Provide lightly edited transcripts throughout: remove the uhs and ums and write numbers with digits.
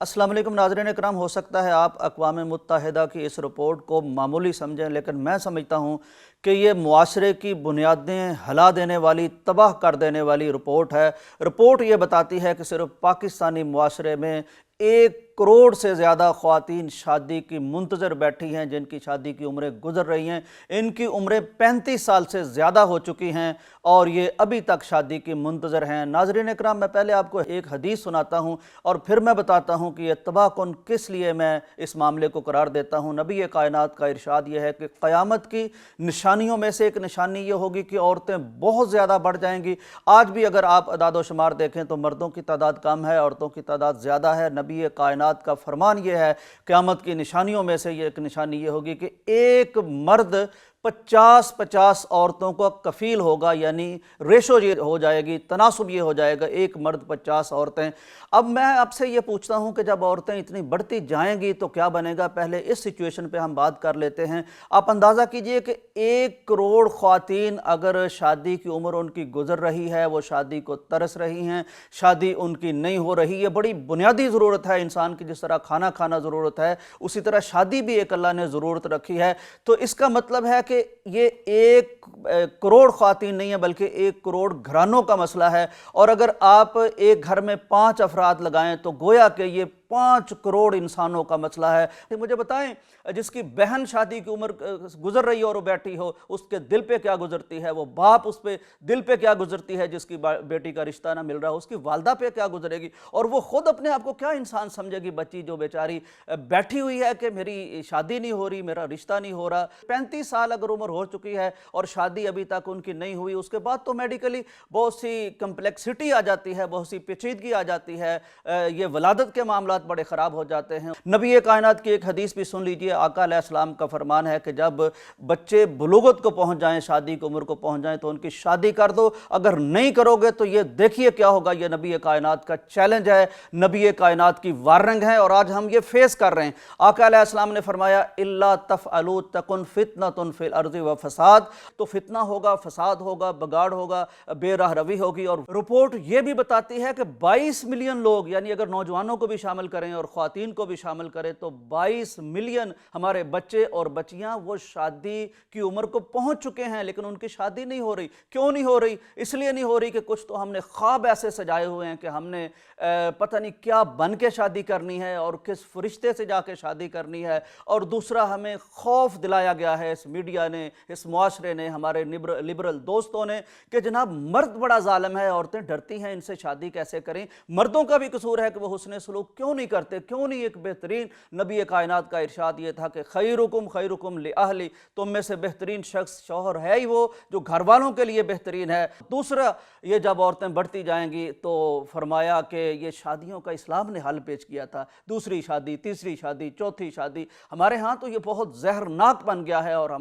अस्सलाम वालेकुम नाज़रीन इकराम। हो सकता है आप अक़वाम मुत्तहिदा की इस रिपोर्ट को मामूली समझें, लेकिन मैं समझता हूँ कि ये मुआशरे की बुनियादें हिला देने वाली, तबाह कर देने वाली रिपोर्ट है। रिपोर्ट ये बताती है कि सिर्फ पाकिस्तानी मुआशरे में 1 करोड़ से ज़्यादा ख़वातीन शादी की मुंतज़र बैठी हैं, जिनकी शादी की उम्रें गुज़र रही हैं। इनकी उम्रें 35 साल से ज़्यादा हो चुकी हैं और ये अभी तक शादी की मुंतज़र हैं। नाज़रीन इकराम, मैं पहले आपको एक हदीस सुनाता हूँ और फिर मैं बताता हूँ कि यह तबाह कुन किस लिए मैं इस मामले को करार देता हूँ। नबी कायनात का इरशाद यह है कि क़यामत की निशानियों में से एक निशानी ये होगी कि औरतें बहुत ज़्यादा बढ़ जाएंगी। आज भी अगर आप अदाद व शुमार देखें तो मर्दों की तादाद कम है, औरतों की तादाद ज़्यादा है। नबी कायनात का फरमान ये है, क़यामत की निशानियों में से एक निशानी ये होगी कि एक मर्द 50-50 औरतों को कफ़ील होगा, यानी रेशो ये हो जाएगी, तनासुब ये हो जाएगा, एक मर्द 50 औरतें। अब मैं आपसे ये पूछता हूँ कि जब औरतें इतनी बढ़ती जाएंगी तो क्या बनेगा। पहले इस सिचुएशन पे हम बात कर लेते हैं। आप अंदाज़ा कीजिए कि 1 करोड़ ख़वातीन अगर शादी की उम्र उनकी गुजर रही है, वो शादी को तरस रही हैं, शादी उनकी नहीं हो रही। ये बड़ी बुनियादी ज़रूरत है इंसान की, जिस तरह खाना खाना ज़रूरत है, उसी तरह शादी भी एक अल्लाह ने ज़रूरत रखी है। तो इसका मतलब है कि ये 1 करोड़ ख़वातीन नहीं है, बल्कि 1 करोड़ घरानों का मसला है। और अगर आप एक घर में 5 अफराद लगाएं तो गोया कि ये 5 करोड़ इंसानों का मसला है। मुझे बताएं, जिसकी बहन शादी की उम्र गुजर रही हो और वो बैठी हो, उसके दिल पे क्या गुजरती है, वो बाप उस पे दिल पे क्या गुजरती है जिसकी बेटी का रिश्ता ना मिल रहा हो, उसकी वालदा पे क्या गुजरेगी, और वो खुद अपने आप को क्या इंसान समझेगी, बच्ची जो बेचारी बैठी हुई है कि मेरी शादी नहीं हो रही, मेरा रिश्ता नहीं हो रहा। 35 साल अगर उम्र हो चुकी है और शादी अभी तक उनकी नहीं हुई, उसके बाद तो मेडिकली बहुत सी कम्प्लेक्सिटी आ जाती है, बहुत सी पेचीदगी आ जाती है। ये वलादत के मामला बड़े ख़राब हो जाते हैं। नबी कायनात की एक हदीस भी सुन लीजिए। आका अलैहिस्सलाम का फरमान है कि जब बच्चे बुलूगत को पहुंच जाएं, शादी की उम्र को पहुंच जाएं, तो उनकी शादी कर दो। अगर नहीं करोगे तो ये देखिए क्या होगा। ये नबी कायनात का चैलेंज है, नबी कायनात की वार्निंग है, और आज हम ये फेस कर रहे हैं। आका अलैहिस्सलाम ने फरमाया, इल्ला तफ़अलू तकुन फितनतुन फिल अर्ज़ि व फसाद। तो फितना होगा, फसाद होगा, बगाड़ होगा, बेराह रवी होगी। और रिपोर्ट ये भी बताती है कि 22 मिलियन लोग, यानी अगर नौजवानों को भी शामिल करें और ख़वातीन को भी शामिल करें तो 22 मिलियन हमारे बच्चे और बच्चियां वो शादी की उम्र को पहुंच चुके हैं, लेकिन उनकी शादी नहीं हो रही। क्यों नहीं हो रही? इसलिए नहीं हो रही कि कुछ तो हमने ख्वाब ऐसे सजाए हुए हैं कि हमने पता नहीं क्या बन के शादी करनी है और किस फरिश्ते से जाके शादी करनी है। और दूसरा, हमें खौफ दिलाया गया है इस मीडिया ने, इस मुआशरे ने, हमारे लिबरल दोस्तों ने, कि जनाब मर्द बड़ा जालिम है, औरतें डरती हैं, इनसे शादी कैसे करें। मर्दों का भी कसूर है कि वो हुस्न सलूक क्यों नहीं करते, क्यों नहीं। एक बेहतरीन नबी कायनात का इरशाद ये था कि खैरुकुम लिअहली, तुम में से बेहतरीन शख्स शौहर है ही वो जो घर वालों के लिए बेहतरीन है। दूसरा, ये जब औरतें बढ़ती जाएंगी तो फरमाया कि ये शादियों का इस्लाम ने हल पेश किया था। दूसरी शादी, तीसरी शादी, चौथी शादी, हमारे यहाँ तो ये बहुत जहरनाक बन गया है। और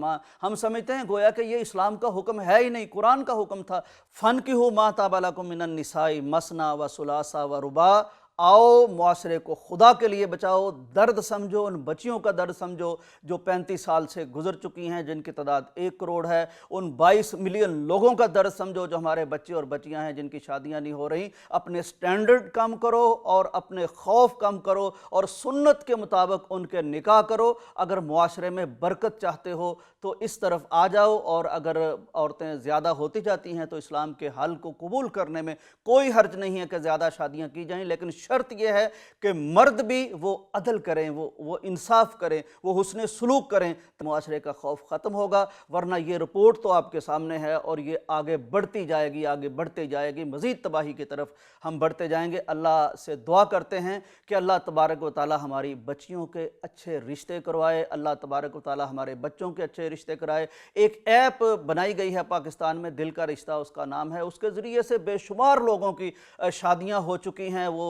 हम समझते हैं गोया कि ये इस्लाम का हुक्म है ही नहीं, कुरान का हुक्म था। फनकिहू मा ताबा लकुम मिनन निसाई मसना व सुलासा व रुबा। आओ, मुआशरे को खुदा के लिए बचाओ, दर्द समझो, उन बच्चियों का दर्द समझो जो 35 साल से गुजर चुकी हैं, जिनकी तादाद 1 करोड़ है। उन 22 मिलियन लोगों का दर्द समझो जो हमारे बच्चे और बच्चियां हैं, जिनकी शादियां नहीं हो रही। अपने स्टैंडर्ड कम करो और अपने खौफ कम करो और सुन्नत के मुताबिक उनके निकाह करो। अगर मुआशरे में बरकत चाहते हो तो इस तरफ आ जाओ। और अगर औरतें ज़्यादा होती जाती हैं तो इस्लाम के हल को कबूल करने में कोई हर्ज नहीं है कि ज़्यादा शादियां की जाएं, लेकिन शर्त यह है कि मर्द भी वो अदल करें, वो इंसाफ करें, वो हुस्न सलूक करें, तो मुआशरे का खौफ ख़त्म होगा। वरना ये रिपोर्ट तो आपके सामने है और ये आगे बढ़ती जाएगी, आगे बढ़ती जाएगी, मज़ीद तबाही की तरफ हम बढ़ते जाएंगे। अल्लाह से दुआ करते हैं कि अल्लाह तबारक व तआला हमारी बच्चियों के अच्छे रिश्ते करवाए, अल्लाह तबारक व तआला हमारे बच्चों के अच्छे रिश्ते कराए। एक ऐप बनाई गई है पाकिस्तान में, दिल का रिश्ता उसका नाम है। उसके ज़रिए से बेशुमार लोगों की शादियाँ हो चुकी हैं। वो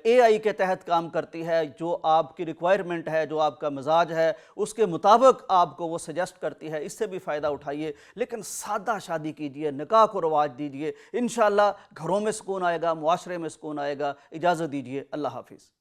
AI के तहत काम करती है। जो आपकी रिक्वायरमेंट है, जो आपका मिजाज है, उसके मुताबिक आपको वो सजेस्ट करती है। इससे भी फ़ायदा उठाइए, लेकिन सादा शादी कीजिए, निकाह को रवाज दीजिए। इंशाअल्लाह घरों में सुकून आएगा, मुआशरे में सुकून आएगा। इजाज़त दीजिए, अल्लाह हाफिज़।